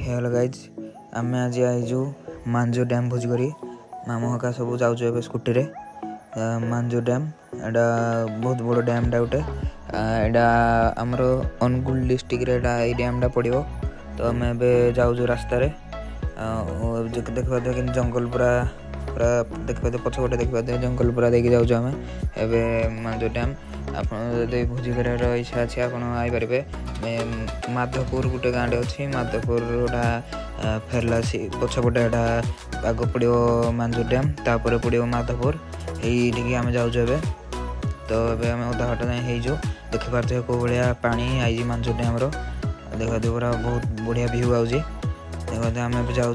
Hello guys आम आज आईजु मांजो डैम भोज करी मामू हका सब जाऊँ ए स्कूटी रे मांजो डैम एटा बहुत बड़ डैमटा गोटे एटा आमर अनुगुल डिस्ट्रिक्ट रे डैमटा पड़ो। तो आम जाऊँ रास्तार देखा कि जंगल पूरा पूरा देखा पछपटे देखा जंगल पूरा देखिए जाऊँ आम एवं मांजो डैम। आप भोजी करार इच्छा अच्छे आपरे माधवपुर गोटे गाँटे अच्छी माधवपुर फेरलासी पछपटे आग पड़ो मांजो डैम तापर पड़ो माधवपुर ये आम जाऊँ ए तो आम अधा घटा जाए हो देखिपारे कौ भाया पानी आई मांजो डैम देखा पूरा बहुत बढ़िया व्यू आऊँ देखा आम जाऊँ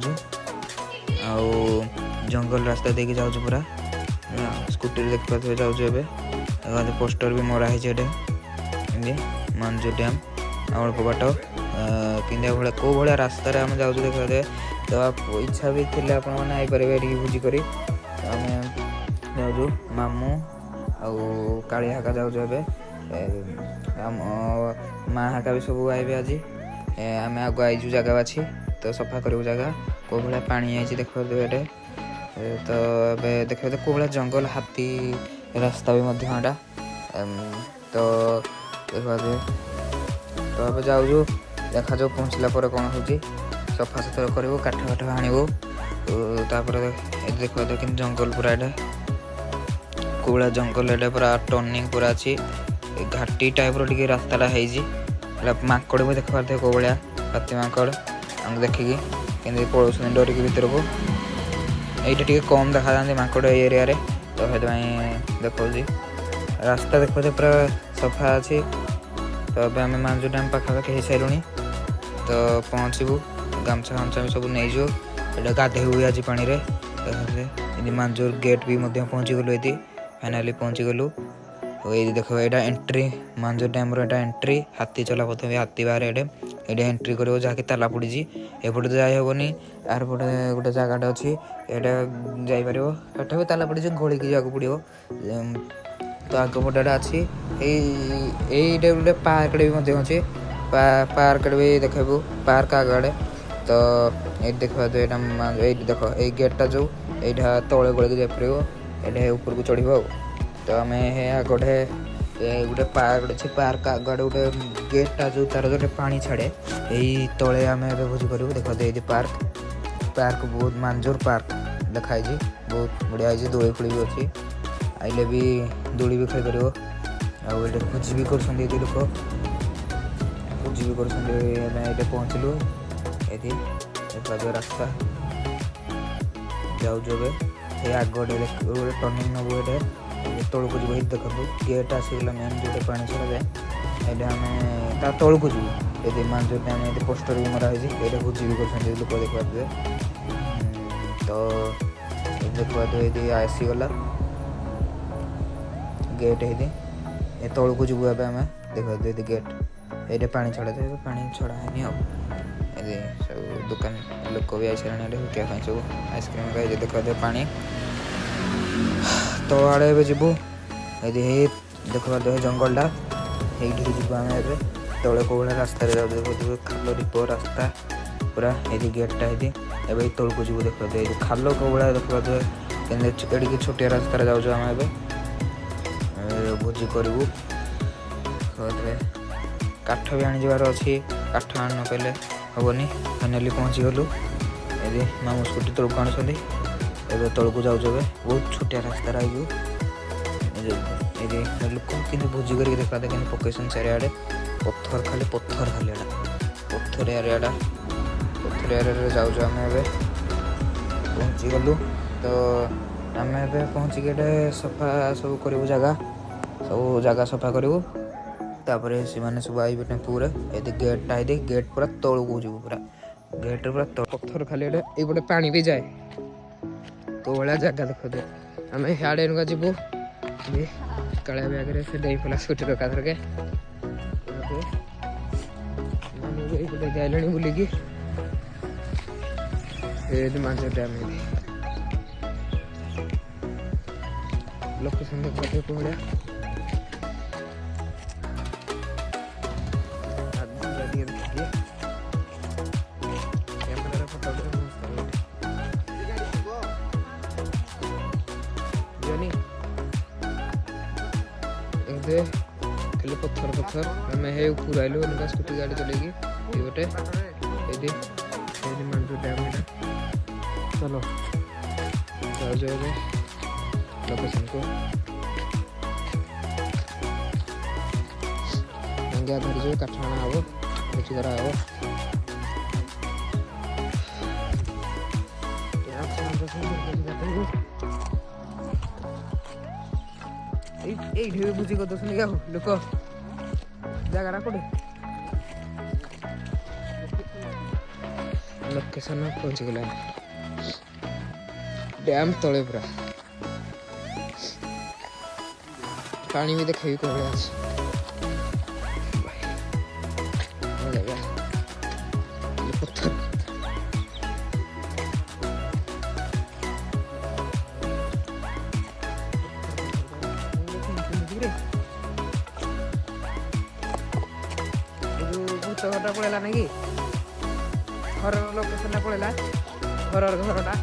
जंगल रास्ता देके जाऊँ पूरा स्कूटी देखिपारे जाऊँ ए पोस्टर भी मरा है मांजो डैम अल्प बाट कि कौ भाया रास्तार आम जाऊँ देखा तो आप इच्छा भी थे आपरे भोजी कर जाऊँ मामू आली हाका जाऊँ माँ हाका भी सब आए आज आम आग आईजु जगह बाछी तो सफा करूँ जगह कौ भाया पानी आई देखा तो देखा कौ भाया जंगल हाथी रास्ता भी मध्य तो देखा तो अब जाऊँ देखा जाऊ पहुँचला कौन हो सफा सुतरा कर काठ काठ आणव देखा कि जंगल पूरा एटा कौड़ा जंगल एटा पूरा टर्निंग पूरा अच्छी घाटी टाइप रे रास्ताटा है माकड़ भी देख पारे कौ भाया हाथी माकड़ आम देखिकी कि पड़ोस डरिकी भितर को ये कम देखा जाती माकड़ एरिया रे तो देखा रास्ता देखा पूरा सफा अच्छी। तो अब आम मांजो डैम पाखापाखि हो सारूँ तो पहुँचू गामछा गामछा भी सब नहीं जो गाधे हुए आज पानी रे मांजोर गेट भी पहुँची गलु ये फाइनाली पहुँची गलु ये देख यहाँ एंट्री मांजो डैम रो एंट्री हाथी चला पथ भी हाथी बाहर ये एंट्री कर जहाँकि ताला पड़ी एपटे तो जाहबनी यार पटे गोटे जगह अच्छी यहाँ जापर एटा भी ताला पड़ी घोलिक जाक पड़ो तो आग पटे अच्छी ये गोटे पार्क भी अच्छे पार्क भी देखू पार्क आग आड़े तो ये देखा ये देख ये गेटा जो यहाँ तले गलिक जापर ये ऊपर को चढ़ तो आम आगे गोटे पार्क अच्छे पार्क आगे गोटे गेटा जो तार जो पानी छाड़े यही तले आम भोज करूँ देखा ये पार्क पार्क बहुत मांजोर पार्क देखाई बहुत बढ़िया दोली फोड़ी भी अच्छी आइले भी दोली भी खेल कर भोजी भी कर लोक भोजी भी कर पहुँचलु ये रास्ता जाऊँ ये आग गोटे टर्निंग नबू ये तौक जी देखो गेट आसगला मेन जो पानी छड़ा जाए ये आम तौक जीव ये मांजो डैम ये पोस्टर भी मरा ये भोजी भी कर लोक देखा तो देखा ये आसीगला गेट ये तौक जीव आम देखा ये गेट ये पानी छड़ा जाए पानी छड़ा है सब दुकान लोक भी आई सारे सब आइसक्रीम का देखा पानी तो आड़े जीवु ये देखा जंगलटा ये जीव आम तले कौ भाया रास्ता जाऊ खाल दीप रास्ता पूरा ये गेटा ये तौक जीव देखा खाल कौ भाया देखा ये छोटिया रास्तार जाऊँ आम भोजी करूँ काठ भी आनीजार अच्छी काठ आन न पारे हेनी फाइनाली पहुँची गलु ये मामू स्कूटी तौक आणुंट ए तौक जाऊँ बहुत छोटिया रास्तार आईजु लोक कि भोजी कर देखा कि पकेसन चारिआडे पत्थर खाली पत्थर एरियाटा पत्थर एरिया जाऊँ आम पहुँची गलु तो आम पहुँचिक सफा सब करूँ जगह सफा करूँ तापर से सब आए टेम्पू ये गेटा ये गेट पूरा तौक जीव पूरा गेट पूरा पत्थर खाली ये पानी भी जाए कौ भाया जगह देखो आम हाड़े नुका जीवु कालिया ब्यागे से डे पला स्कूटी रखा थरके आइलानी बुलिकी मांजो डैम लोकेशन देखा कौ भाया पत्थर पत्थर मैं है ऊपर आइलु उनका स्कूटी गाड़ी चलेगी ये गोटे मानजू डैम है चलो जाओ जाओ लोकेशन को मंगा धर जो काठाना हबो कुछ करा हबो এই ঢেউ বুঝি কত শুনি যাও লোক জায়গাটা কোটে লোকেশন পৌঁছি গলা डैम तले पूरा पानी भी देखे को पत्थर घरटा पड़ेगा ना कि घर लोकेशन पड़ेगा घरटा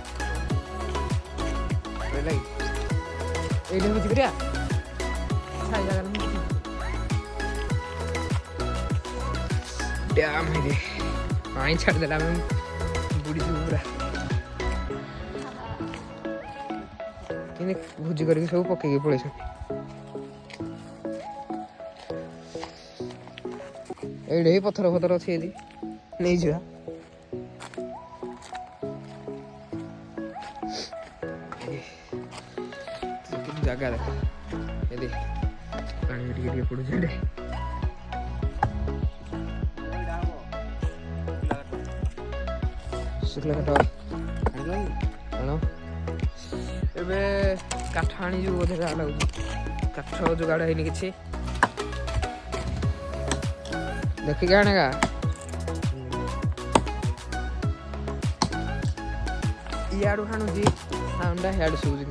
डैम है पानी छाड़ देला बुड़ी पूरा भोजी करके सब पकईके पड़े ये पत्थर फथर अच्छे नहीं जा जगह देख ये पानी टिके पड़ू शुक्ला काठ आनी बोधे जहाँ लगे काठ जोगाड़ है कि देखिए आनेगा इाड़ू हाणुची साउंडा हियाड़ू शुभुची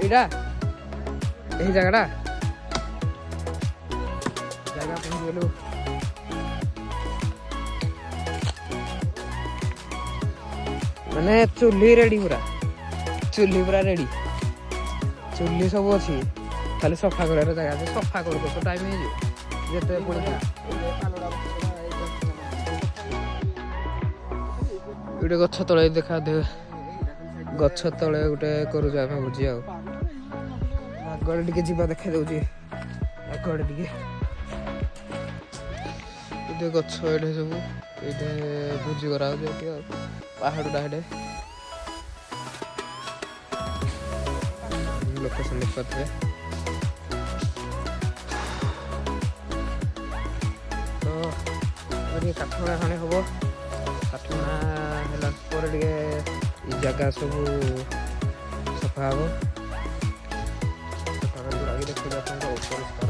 एटा यही जगह पहुँच गलु माने चुल्ली रेडी पूरा रेडी चुल्ली सब अच्छी खाली सफा कर जगह सफा कर टाइम जिते गोटे गछ तले देखा दे गछ तले गोटे करुच आम भोजी आगे टे जा देखा दूसरी आगे टे गछ ये सब ये भोजी करा पहाड़टा हे लोकेशन देख पारे तो काठगड़ा खाने हम काठगड़ा है जगह सब सफा हम देखो अपरिष्कार